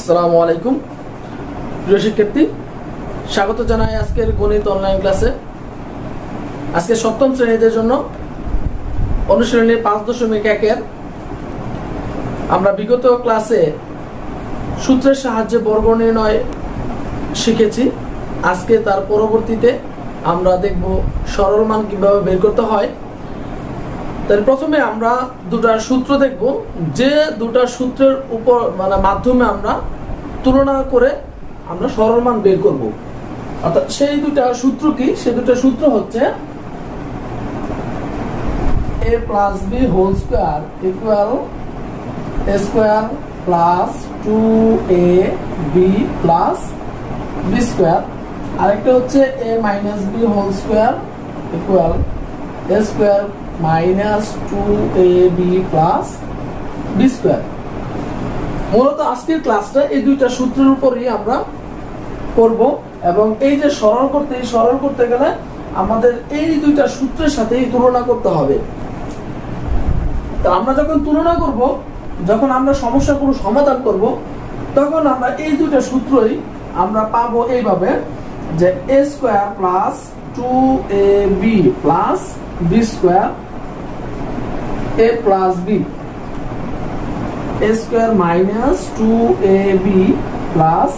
আসসালামু আলাইকুম প্রিয় শিক্ষার্থী, স্বাগত জানাই আজকের গণিত অনলাইন ক্লাসে। আজকে সপ্তম শ্রেণীদের জন্য অনুশীলনী 5.1 আমরা বিগত ক্লাসে সূত্রের সাহায্যে বর্গ নির্ণয় শিখেছি। আজকে তার পরবর্তীতে আমরা দেখব সরল মান কিভাবে বের করতে হয়। তাহলে প্রথমে আমরা দুটো সূত্র দেখব, যে দুটো সূত্রের উপর মাধ্যমে আমরা তুলনা করে আমরা সরল মান বের করব। অর্থাৎ সেই দুটো সূত্র কি? সেই দুটো সূত্র হচ্ছে a plus b whole square equal a square plus 2ab plus b square, আরেকটা হচ্ছে a minus b whole square equal a square minus 2ab plus b square। মূলত আজকের ক্লাসটা এই দুইটা সূত্রের উপরই আমরা করব, এবং এই যে সরল করতে গেলে আমাদের এই দুইটা সূত্রের সাথে তুলনা করতে হবে। তো আমরা যখন তুলনা করব, যখন আমরা সমস্যাগুলো সমাধান করব, তখন আমরা এই দুইটা সূত্রই আমরা পাবো এইভাবে যে a square plus 2ab plus b square a plus b, a square minus 2ab plus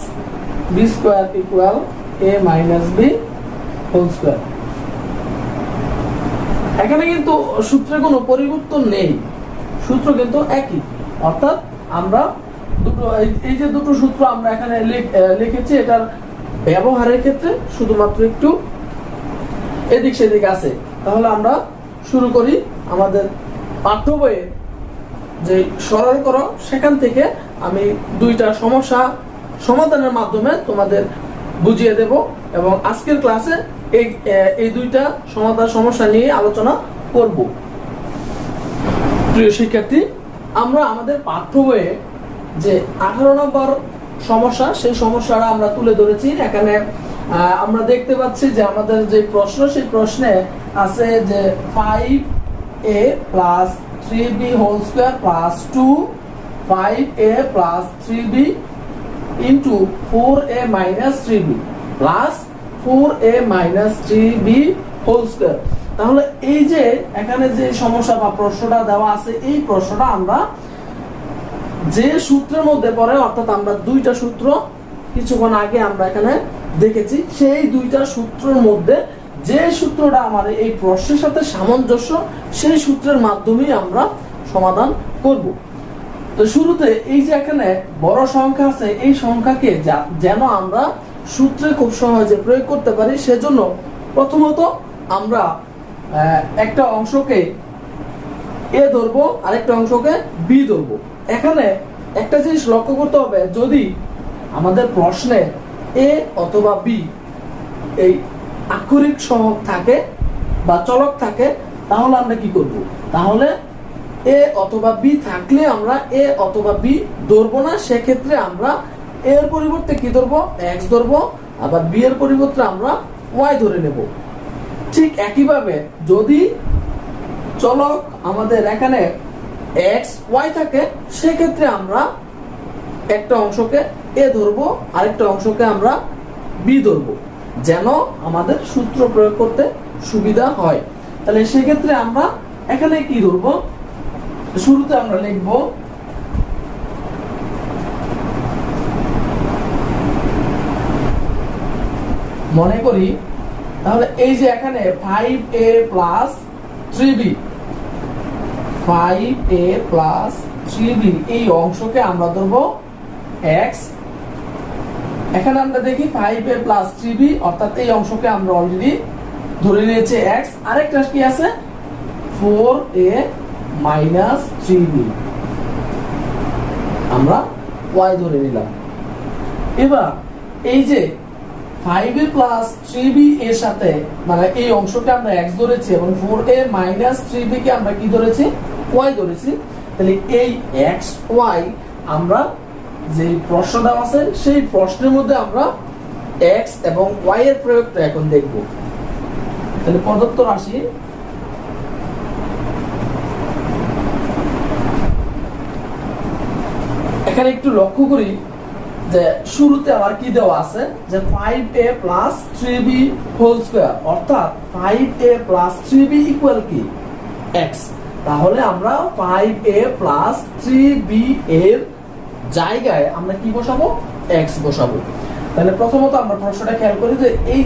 b square equal a minus b whole square. এখানে কিন্তু সূত্রের কোনো পরিবর্তন নেই, সূত্র কিন্তু একই। অর্থাৎ আমরা দুটো এই যে দুটো সূত্র আমরা এখানে লিখেছি, এটার ব্যবহারের ক্ষেত্রে শুধুমাত্র একটু এদিক সেদিক আছে। তাহলে আমরা শুরু করি। আমাদের পাঠ্য বইয়ে যে সরল করো, সেখান থেকে আমি দুইটা সমস্যা সমাধানের মাধ্যমে তোমাদের বুঝিয়ে দেব, এবং আজকের ক্লাসে এই দুইটা সমস্যা নিয়ে আলোচনা করব। প্রিয় শিক্ষার্থী, আমরা আমাদের পাঠ্য বইয়ে যে 18 নম্বর সমস্যা, সেই সমস্যাটা আমরা তুলে ধরেছি। এখানে আমরা দেখতে পাচ্ছি যে আমাদের যে প্রশ্ন, সেই প্রশ্নে আছে যে 5a plus 3b whole square plus 5a plus 3b into 4a minus 3b plus 4a minus 3b whole square. তাহলে এই যে এখানে যে সমস্যা বা প্রশ্নটা দেওয়া আছে, এই প্রশ্নটা আমরা যে সূত্রের মধ্যে পড়ে, অর্থাৎ আমরা দুইটা সূত্র কিছুক্ষণ আগে আমরা এখানে দেখেছি, সেই দুইটা সূত্রের মধ্যে যে সূত্রটা আমাদের এই প্রশ্নের সাথে সামঞ্জস্য, সেই সূত্রের মাধ্যমেই আমরা সমাধান করব। তো শুরুতে এই যে এখানে বড় সংখ্যা আছে, এই সংখ্যাকে যেন আমরা সূত্রে খুব সহজে প্রয়োগ করতে পারি, সেজন্য প্রথমত আমরা একটা অংশকে a ধরবো, আরেকটা অংশকে b ধরবো। এখানে একটা জিনিস লক্ষ্য করতে হবে, যদি আমাদের প্রশ্নে a অথবা b এই আক্ষরিক সহগ থাকে বা চলক থাকে, তাহলে আমরা কি করব? তাহলে a অথবা b থাকলে আমরা a অথবা b ধরবো না। সেক্ষেত্রে আমরা a এর পরিবর্তে কি ধরবো? x ধরবো, আবার b এর পরিবর্তে আমরা y ধরে নেব। ঠিক একইভাবে যদি চলক আমাদের এখানে x y থাকে, সেক্ষেত্রে আমরা একটা অংশকে a ধরবো, আরেকটা অংশকে আমরা b ধরবো, যেন আমাদের সূত্র প্রয়োগ করতে সুবিধা হয়। তাহলে সেক্ষেত্রে আমরা এখানে কি ধরবো? শুরুতে আমরা লিখবো মনে করি, তাহলে এই যে এখানে 5a plus 3b 5a plus 3b এই অংশকে আমরা ধরবো x। এখানে আমরা দেখি 5a প্লাস 3b, অর্থাৎ এই অংশকে আমরা অলরেডি ধরে নিয়েছি x। আরেকটা কি আছে? 4a মাইনাস 3b, আমরা y ধরে নিলাম। এবার এই যে 5a প্লাস 3b এর সাথে এই অংশকে আমরা x ধরেছি, এবং 4a মাইনাস 3b কে আমরা কি ধরেছি? y ধরেছি। তাহলে এই x y আমরা যে প্রশ্ন দেওয়া আছে, সেই প্রশ্নের মধ্যে আমরা x এবং y এর প্রয়োগটা এখন দেখব। তাহলে প্রদত্ত রাশি এখানে একটু লক্ষ্য করি, যে শুরুতে আমার কি দেওয়া আছে যে 5a plus 3b whole square, অর্থাৎ 5a প্লাস 3b ইকুয়াল কি x। তাহলে আমরা 5a প্লাস 3b এর জায়গায় আমরা কি বসাবো, x বসাবো। তাহলে প্রথমত আমরা প্রশ্নটা খেয়াল করি যে এই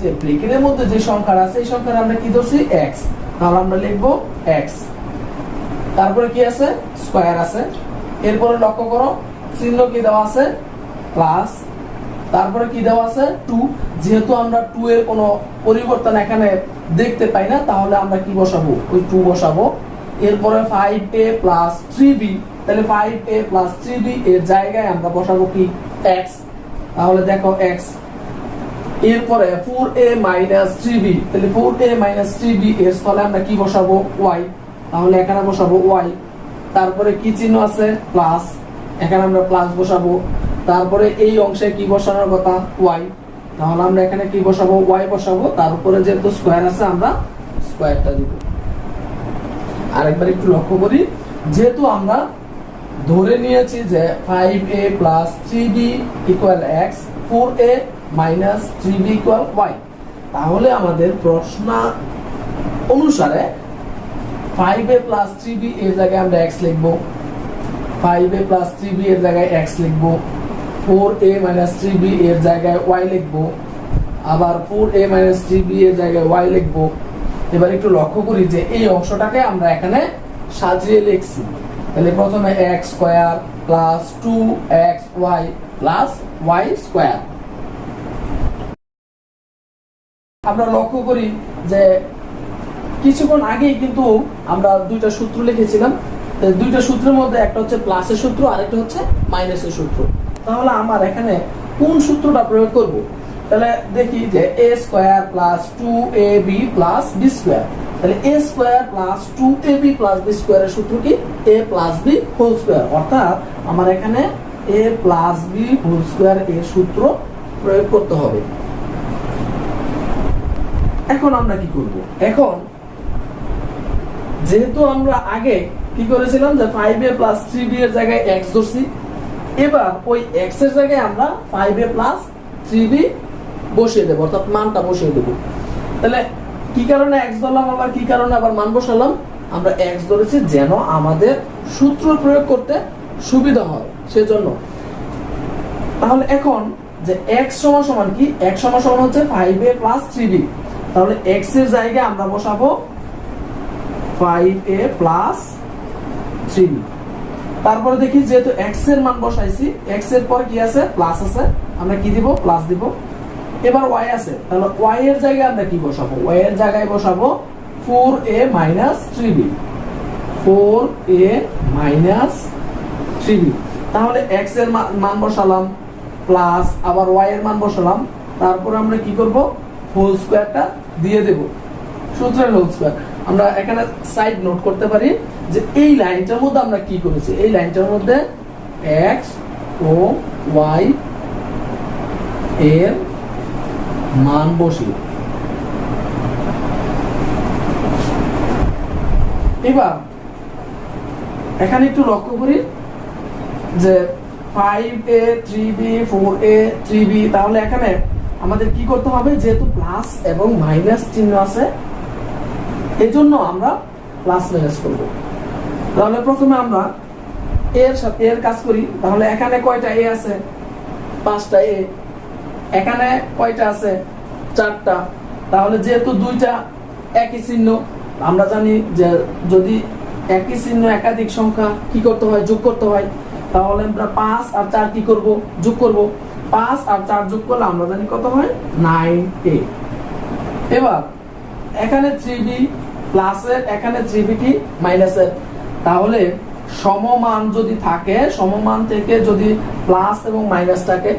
যে ব্র্যাকেটের মধ্যে যে সংখ্যা আছে এই সংখ্যার আমরা কি ধরছি x, তাহলে আমরা লিখবো x, তারপরে কি আছে স্কয়ার আছে, এরপরে লক্ষ্য করো চিহ্ন কি দেওয়া আছে প্লাস, তারপরে কি দেওয়া আছে 2, যেহেতু আমরা 2 এর কোনো পরিবর্তন এখানে দেখতে পাই না তাহলে আমরা কি বসাবো ওই 2 বসাবো। এরপরে 5a প্লাস 3b, তাহলে 5a প্লাস 3b এর জায়গায় আমরা বসাবো কি x, তাহলে দেখো x। এরপরে 4a মাইনাস 3b, তাহলে 4a মাইনাস 3b এর স্থলে আমরা কি বসাবো y, তাহলে এখানে বসাবো y। তারপরে কি চিহ্ন আছে প্লাস, এখানে আমরা প্লাস বসাবো। তারপরে এই অংশে কি বসানোর কথা y, তাহলে আমরা এখানে কি বসাবো y বসাবো। তার উপরে যেহেতু স্কয়ার আছে আমরা স্কয়ারটা দিব। আরেকবার একটু লক্ষ্য করি, যেহেতু আমরা ধরে নিয়েছি যে 5a plus 3b equal x, 4a minus 3b equal y, তাহলে আমাদের প্রশ্ন অনুসারে 5a প্লাস 3b এর জায়গায় আমরা x লিখব, 5a প্লাস 3b এর জায়গায় x লিখব, 4a মাইনাস 3b এর জায়গায় y লিখব, আবার 4a মাইনাস 3b এর জায়গায় y লিখব। এবার একটু লক্ষ্য করি যে এই অংশটাকে আমরা এখানে সাজিয়ে লিখছি। তাহলে প্রথমে x square plus 2xy plus y square. আমরা লক্ষ্য করি যে কিছুক্ষণ আগেই কিন্তু আমরা দুইটা সূত্র লিখেছিলাম, দুইটা সূত্রের মধ্যে একটা হচ্ছে প্লাসের সূত্র আর একটা হচ্ছে মাইনাসের সূত্র। তাহলে আমার এখানে কোন সূত্রটা প্রয়োগ করব, তাহলে দেখি যে a square plus 2ab plus b square, তাহলে a square plus 2ab plus b স্কয়ারের সূত্র কি a plus b whole square, অর্থাৎ আমার এখানে a plus b whole square এর সূত্র প্রয়োগ করতে হবে। এখন আমরা কি করব, এখন যেহেতু আমরা আগে কি করেছিলাম যে 5a প্লাস 3b এর জায়গায় x ধরছি, এবার ওই x এর জায়গায় আমরা 5a প্লাস 3b বসিয়ে দেব, অর্থাৎ মানটা বসিয়ে দেব। তাহলে কি কারণে x ধরলাম আবার কি কারণে আবার মান বসালাম, আমরা x ধরেছি যেন আমাদের সূত্র প্রয়োগ করতে সুবিধা হয় সেজন্য। তাহলে এখন যে x সমান সমান কি, x সমান সমান হচ্ছে 5a প্লাস 3b, তাহলে x এর জায়গায় আমরা বসাবো 5a প্লাস 3b। তারপরে দেখি যেহেতু x এর মান বসাইছি, x এর পর কি আছে প্লাস আছে, আমরা কি দিব প্লাস দিব। এবার y আছে, তাহলে y এর জায়গায় আমরা কি বসাবো, y এর জায়গায় বসাবো 4a minus 3b, 4a minus 3b। তাহলে x এর মান বসালাম প্লাস আবার y এর মান বসালাম, তারপর আমরা কি করব হোল স্কয়ারটা দিয়ে দেব, সূত্রের হোল স্কয়ার। আমরা এখানে সাইড নোট করতে পারি যে এই লাইনটার মধ্যে আমরা কি করেছি, এই লাইনটার মধ্যে x ও y এর মান বসিয়ে, এবার এখানে একটু লক্ষ্য করি যে 5a 3b 4a 3b, তাহলে এখানে আমাদের কি করতে হবে, যেহেতু প্লাস এবং মাইনাস চিহ্ন আছে এজন্য আমরা প্লাস মাইনাস করব। তাহলে প্রথমে আমরা এর সাথে এর কাজ করি, তাহলে এখানে কয়টা a আছে 5টা a, এখানে কয়টা আছে 4টা, তাহলে যেহেতু দুইটা একই চিহ্ন আমরা জানি যে যদি একই চিহ্ন একাধিক সংখ্যা কি করতে হয় যোগ করতে হয়, তাহলে আমরা 5 আর 4 কি করব যোগ করব, 5 আর 4 যোগ করলে আমরা জানি কত হয় 9a। এবার এখানে 3b প্লাসের, এখানে 3b কি মাইনাসের, তাহলে সমমান যদি থাকে, সমমান থেকে যদি প্লাস এবং মাইনাস থাকে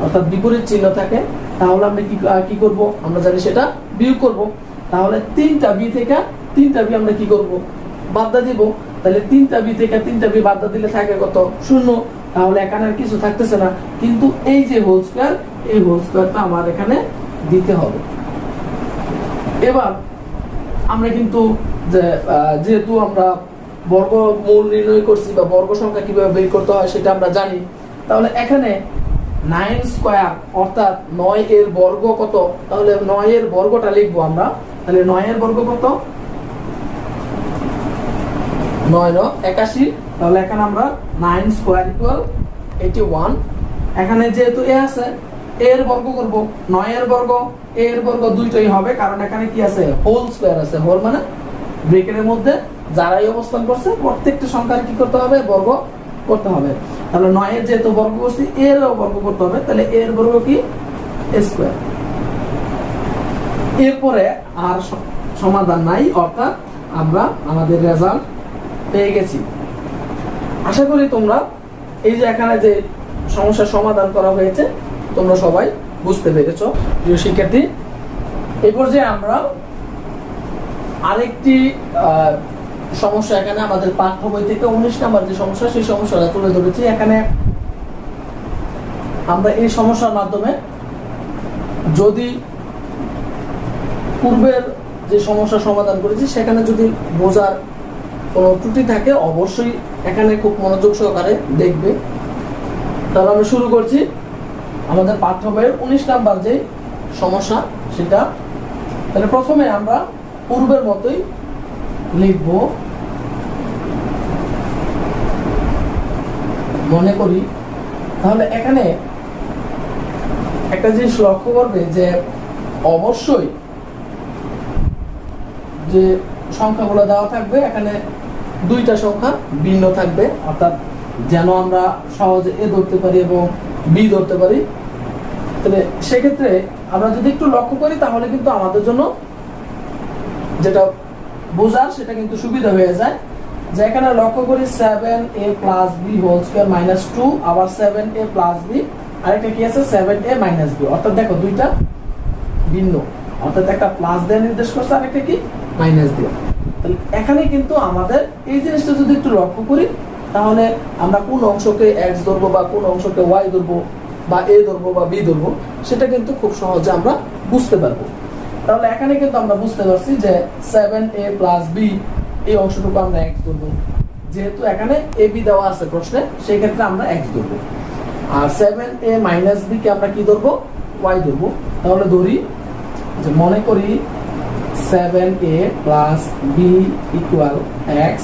অর্থাৎ বিপরীত চিহ্ন থাকে তাহলে আমরা কি করব, আমরা জানি সেটা বিয়োগ করব। তাহলে 3টা b থেকে 3টা b আমরা কি করব বাদ দিব, তাহলে 3টা b থেকে 3টা b বাদ দিলে থাকে কত 0, তাহলে এখানে আর কিছু থাকতেছে না, কিন্তু এই যে হোল স্কয়ার এই হোল স্কয়ারটা আমার এখানে দিতে হবে। এবার আমরা কিন্তু যেহেতু আমরা বর্গমূল নির্ণয় করছি বা বর্গ সংখ্যা কিভাবে বের করতে হয় সেটা আমরা জানি, তাহলে এখানে 9 স্কয়ার অর্থাৎ 9 এর বর্গ কত, তাহলে 9 এর বর্গটা লিখবো আমরা। তাহলে 9 এর বর্গ কত, 9 × 81। তাহলে এখানে আমরা 9 স্কয়ার ইকুয়াল 81। এখানে যেহেতু এ আছে, এ এর বর্গ করব, 9 এর বর্গ এ এর বর্গ দুইটাই হবে, কারণ এখানে কি আছে, হোল স্কয়ার আছে। হোল মানে ব্র্যাকেটের মধ্যে যারাই অবস্থান করছে প্রত্যেকটা সংখ্যার কি করতে হবে, বর্গ করতে হবে। তাহলে 9 এর যেহেতু বর্গ করছি, এর বর্গ করতে হবে, তাহলে এ এর বর্গ কি, a স্কয়ার। এরপরে আর সমাধান নাই, অর্থাৎ আমরা আমাদের রেজাল্ট পেয়ে গেছি। আশা করি তোমরা এই যে এখানে যে সমস্যার সমাধান করা হয়েছে তোমরা সবাই বুঝতে পেরেছো। প্রিয় শিক্ষার্থী, এই পর্যায়ে আমরা আরেকটি সমস্যা এখানে আমাদের পাঠ্য বই থেকে 19 নাম্বার যে সমস্যা, সেই সমস্যাটা তুলে ধরেছি। এখানে আমরা এই সমস্যার মাধ্যমে যদি পূর্বের যে সমস্যা সমাধান করেছি সেখানে যদি বোঝার কোনো ত্রুটি থাকে অবশ্যই এখানে খুব মনোযোগ সহকারে দেখবে। তাহলে আমরা শুরু করছি আমাদের পাঠ্য বইয়ের 19 নাম্বার যে সমস্যা সেটা। তাহলে প্রথমে আমরা পূর্বের মতোই লিখব, মনে করি। তাহলে এখানে একটা জিনিস লক্ষ্য করবে যে অবশ্যই যে সংখ্যাগুলো দেওয়া থাকবে এখানে দুইটা সংখ্যা ভিন্ন থাকবে, অর্থাৎ যেন আমরা সহজে এ ধরতে পারি এবং বি ধরতে পারি। তাহলে সেক্ষেত্রে আমরা যদি একটু লক্ষ্য করি তাহলে কিন্তু আমাদের জন্য যেটা বোঝার সেটা কিন্তু সুবিধা হয়ে যায়। যে এখানে লক্ষ্য করি 7a + b হোল স্কয়ার -2, আবার 7a + b, আরেকটা কি আছে 7a - b। অর্থাৎ দেখো দুইটা ভিন্ন, অর্থাৎ একটা প্লাস দিয়ে নির্দেশ করছে আর একটা কি মাইনাস দিয়ে। তাহলে এখানে কিন্তু আমাদের এই জিনিসটা যদি একটু লক্ষ্য করি তাহলে আমরা কোন অংশকে x ধরবো বা কোন অংশকে y ধরবো বা a ধরবো বা b ধরবো সেটা কিন্তু খুব সহজে আমরা বুঝতে পারবো। তাহলে এখানে কিন্তু আমরা বুঝতে পারছি যে 7a + b এই অংশটুকু আমরা x ধরবো, যেহেতু এখানে ab দেওয়া আছে প্রশ্নে, সেই ক্ষেত্রে আমরা x ধরবো। আর 7a - b কে আমরা কি ধরবো, y ধরবো। তাহলে ধরি যে মনে করি 7a + b = x,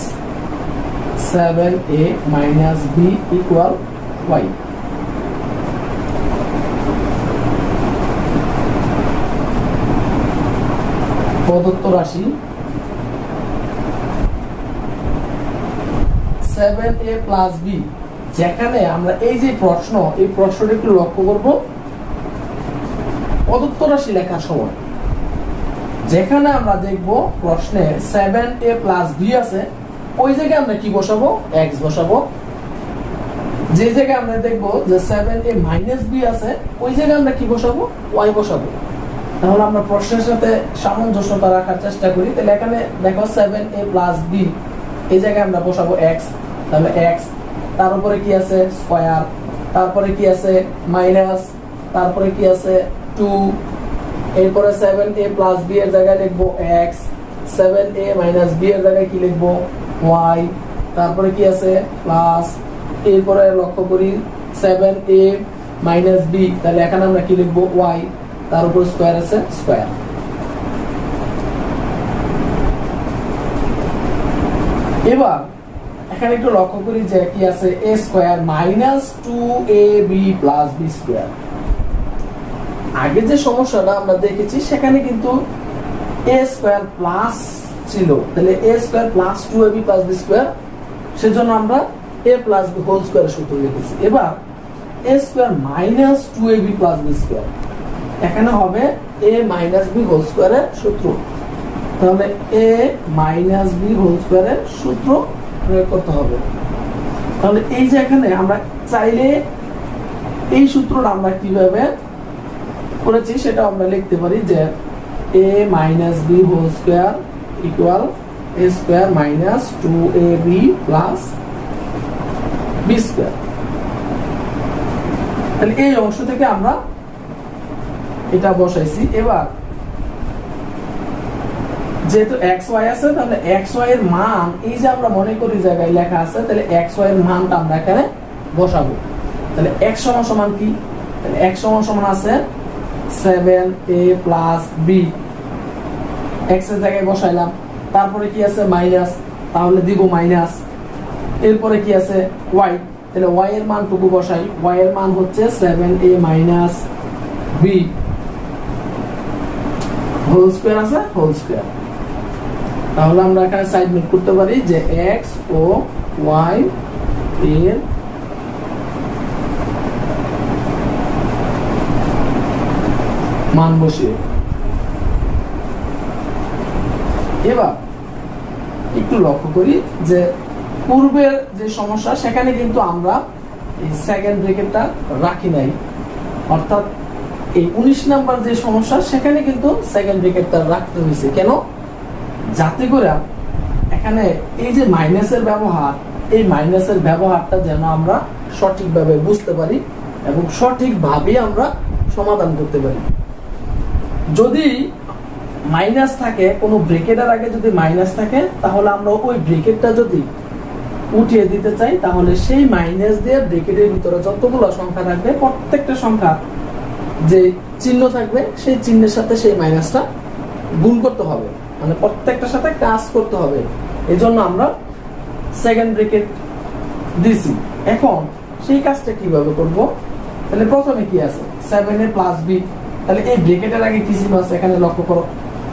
7a - b = y। প্রদত্ত রাশি 7a + b, যেখানে আমরা এই যে প্রশ্ন, এই প্রশ্নটা একটু লক্ষ্য করব। প্রদত্ত রাশি লেখার সময় যেখানে আমরা দেখব প্রশ্নে 7a + b আছে, ওই জায়গায় আমরা কি বসাবো, x বসাবো। যে জায়গায় আমরা দেখব যে 7a - b আছে, ওই জায়গায় আমরা কি বসাবো, y বসাবো। তাহলে আমরা প্রশ্নের সাথে সামঞ্জস্যতা রাখার চেষ্টা করি। তাহলে এখানে দেখো 7a + b, এই জায়গায় আমরা বসাবো x। তাহলে x, তার উপরে কি আছে স্কয়ার, তারপরে কি আছে মাইনাস, তারপরে কি আছে 2, এরপরে 7a + b এর জায়গায় লিখবো x, 7a - b এর জায়গায় কি লিখবো, y, তারপরে কি আছে প্লাস, এরপরে লক্ষ্য করি 7a - b, তাহলে এখানে আমরা কি লিখবো y, তার উপর স্কয়ার আছে স্কয়ার। এবার এখানে একটু লক্ষ্য করি যে কি আছে a square -2ab + b square. আগে যে সমস্যাটা আমরা দেখেছি সেখানে কিন্তু a স্কয়ার প্লাস ছিল, তাহলে a square + 2ab + b square, সেজন্য আমরা a + b হোল স্কয়ারের সূত্র লিখেছি। এবার a square -2ab + b square, এখানে হবে a - b হোল স্কয়ারের সূত্র। তাহলে a - b হোল স্কয়ারের সূত্র প্রয়োগ করতে হবে। তাহলে এই যে এখানে আমরা চাইলে এই সূত্রটা আমরা কিভাবে করেছি সেটা আমরা লিখতে পারি যে a - b whole square = a square - 2ab + b square. তাহলে এই অংশ থেকে আমরা এটা বসাইছি। এবার যেহেতু xy আছে, তাহলে xy এর মান এই যে আমরা মনে করি জায়গায় লেখা আছে, তাহলে xy এর মানটা আমরা এখানে বসাবো। তাহলে x সমান সমান কি, তাহলে x সমান সমান আছে 7a প্লাস b, x এর জায়গায় বসাইলাম, তারপরে কি আছে মাইনাস, তাহলে দিব মাইনাস, এরপরে কি আছে y, তাহলে y এর মানটুকু বসাই, y এর মান হচ্ছে 7a minus b whole square আছে হোল স্কয়ার। তাহলে আমরা এখানে সাইড নোট করতে পারি যে x ও y এর মান বসিয়ে। এবার একটু লক্ষ্য করি যে পূর্বের যে সমস্যা সেখানে কিন্তু আমরা এই সেকেন্ড ব্র্যাকেটটা রাখি নাই, অর্থাৎ এই 19 নাম্বার যে সমস্যা সেখানে কিন্তু সেকেন্ড ব্র্যাকেটটা রাখতে হয়েছে। কেন? যাতে করে এখানে এই যে মাইনাসের ব্যবহার, এই মাইনাসের ব্যবহারটা যেন আমরা সঠিকভাবে বুঝতে পারি এবং সঠিকভাবে আমরা সমাধান করতে পারি। যদি মাইনাস থাকে, কোনো ব্র্যাকেটের আগে যদি মাইনাস থাকে, তাহলে আমরা ওই ব্র্যাকেটটা যদি উঠিয়ে দিতে চাই, তাহলে সেই মাইনাস দিয়ে ব্র্যাকেটের ভিতরে যতগুলো সংখ্যা থাকবে প্রত্যেকটা সংখ্যা যে চিহ্ন থাকবে সেই চিহ্নের সাথে সেই মাইনাসটা গুণ করতে হবে, মানে প্রত্যেকটার সাথে কাজ করতে হবে। এই জন্য আমরা সেকেন্ড ব্র্যাকেট দিছি। এখন সেই কাজটা কিভাবে করব? তাহলে প্রথমে কি আছে 7a প্লাস b, তাহলে এই ব্র্যাকেটের আগে কি চিহ্ন আছে এখানে লক্ষ্য করো,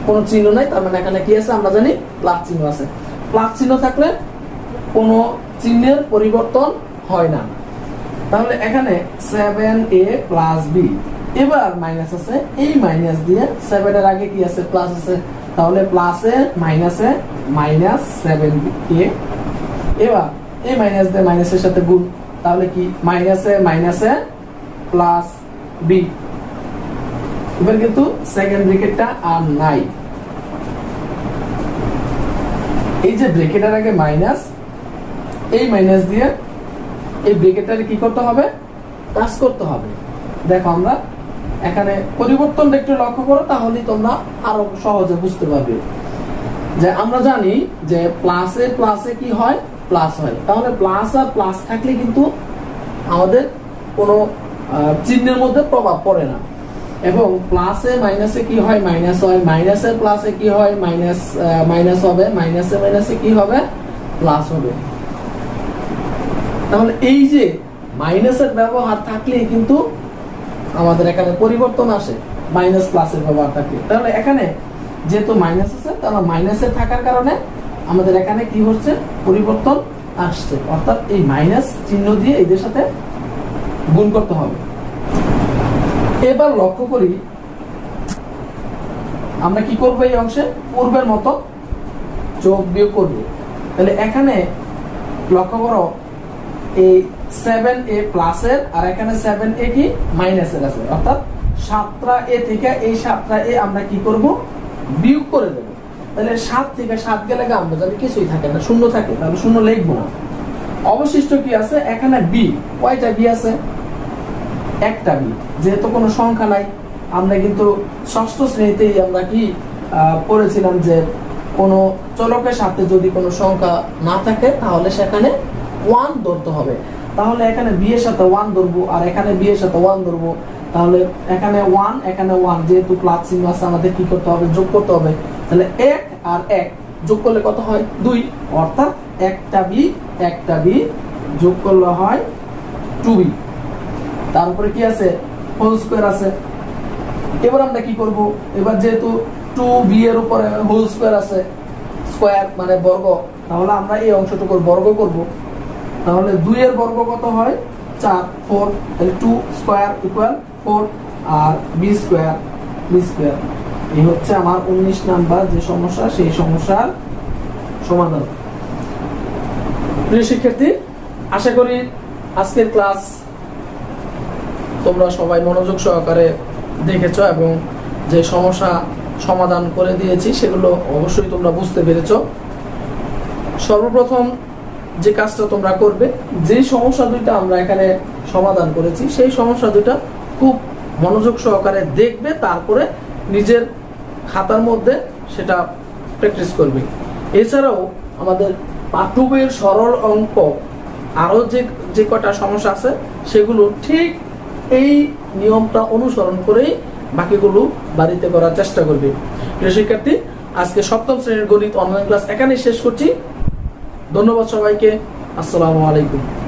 কোনো চিহ্ন নাই, তার মানে এখানে কি আছে আমরা জানি প্লাস চিহ্ন আছে। প্লাস চিহ্ন থাকলে কোনো চিহ্নের পরিবর্তন হয় না। তাহলে এখানে 7a প্লাস b, এবার মাইনাস আছে, এই মাইনাস দিয়ে 7 এর আগে কি আছে প্লাস আছে, তাহলে প্লাসে মাইনাসে মাইনাস 7a, এবার এই মাইনাস দিয়ে মাইনাসের সাথে গুণ, তাহলে কি মাইনাসে মাইনাসে প্লাস b। এবার কিন্তু সেকেন্ড ব্র্যাকেটটা আর নাই, এই যে ব্র্যাকেটের আগে মাইনাস, এই মাইনাস দিয়ে এই ব্র্যাকেটটাকে কি করতে হবে, কাজ করতে হবে। দেখো আমরা এখানে পরিবর্তনটা একটু লক্ষ্য করো, তাহলেই তোমরা আরো সহজে বুঝতে পারবে। যে আমরা জানি যে প্লাসে প্লাসে কি হয়, প্লাস হয়, তাহলে প্লাস আর প্লাস থাকলে কিন্তু আমাদের কোনো চিহ্নের মধ্যে প্রভাব পড়ে না। এবং প্লাসে মাইনাসে কি হয়, মাইনাস হয়, মাইনাসে প্লাসে কি হয়, মাইনাস মাইনাস হবে, মাইনাসে মাইনাসে কি হবে, প্লাস হবে। তাহলে এই যে মাইনাসের ব্যবহার থাকলে কিন্তু আমাদের এখানে পরিবর্তন আসে, মাইনাস প্লাসের ব্যবহার থাকলে। তাহলে এখানে যেহেতু মাইনাস আছে, তাহলে মাইনাসের থাকার কারণে আমাদের এখানে কি হচ্ছে, পরিবর্তন আসছে, অর্থাৎ এই মাইনাস চিহ্ন দিয়ে এদের সাথে গুণ করতে হবে। এবার লক্ষ্য করি আমরা কি করব, এই অংশে পূর্বের মতো যোগ বিয়োগ করব। তাহলে এখানে লক্ষ্য করো এই 7a প্লাসের আর এখানে 7a কি মাইনাসের আছে, অর্থাৎ 7a থেকে এই 7a আমরা কি করব, বিয়োগ করে দেব। তাহলে 7 থেকে 7 গেলে আমরা জানি কিছুই থাকে না, শূন্য থাকে, তাহলে শূন্য লিখবো না। অবশিষ্ট কি আছে এখানে b, কয়টা b আছে, একটা b, যেহেতু কোনো সংখ্যা নাই। আমরা কিন্তু ষষ্ঠ শ্রেণীতেই আমরা কি পড়েছিলাম যে কোনো চলকের সাথে যদি কোনো সংখ্যা না থাকে তাহলে সেখানে 1 ধরতে হবে। তাহলে এখানে b এর সাথে 1 ধরবো আর এখানে b এর সাথে 1 ধরবো, তাহলে এখানে 1 এখানে 1, যেহেতু প্লাস চিহ্ন আছে আমাদের কি করতে হবে, যোগ করতে হবে। তাহলে 1 আর 1 যোগ করলে কত হয়, 2, অর্থাৎ একটা b যোগ করলে হয় 2b। তারপরে কি আছে, হোল স্কয়ার আছে। এবার আমরা কি করব, এবার যেহেতু 2b এর উপরে হোল স্কয়ার আছে, স্কয়ার মানে বর্গ, তাহলে আমরা এই অংশটুকুর বর্গ করব। তাহলে 2 এর বর্গ কত হয়, 4, 4, তাহলে 2 স্কয়ার ইকুয়াল 4 আর b স্কয়ার। এই হচ্ছে আমার 19 নাম্বার যে সমস্যা, সেই সমস্যার সমাধান। প্রিয় শিক্ষার্থী, আশা করি আজকের ক্লাস তোমরা সবাই মনোযোগ সহকারে দেখেছো এবং যে সমস্যা সমাধান করে দিয়েছি সেগুলো অবশ্যই তোমরা বুঝতে পেরেছো। সর্বপ্রথম যে কাজটা তোমরা করবে, যে সমস্যা দুইটা আমরা এখানে সমাধান করেছি সেই সমস্যা দুইটা খুব মনোযোগ সহকারে দেখবে, তারপরে নিজের খাতার মধ্যে সেটা প্র্যাকটিস করবে। এছাড়াও আমাদের পাঠ্য বইয়ের সরল অঙ্ক আরও যে কটা সমস্যা আছে সেগুলো ঠিক এই নিয়মটা অনুসরণ করেই বাকিগুলো বাড়িতে করার চেষ্টা করবে। প্রিয় শিক্ষার্থী, আজকে সপ্তম শ্রেণীর গণিত অনলাইন ক্লাস এখানেই শেষ করছি। ধন্যবাদ সবাইকে। আসসালামু আলাইকুম।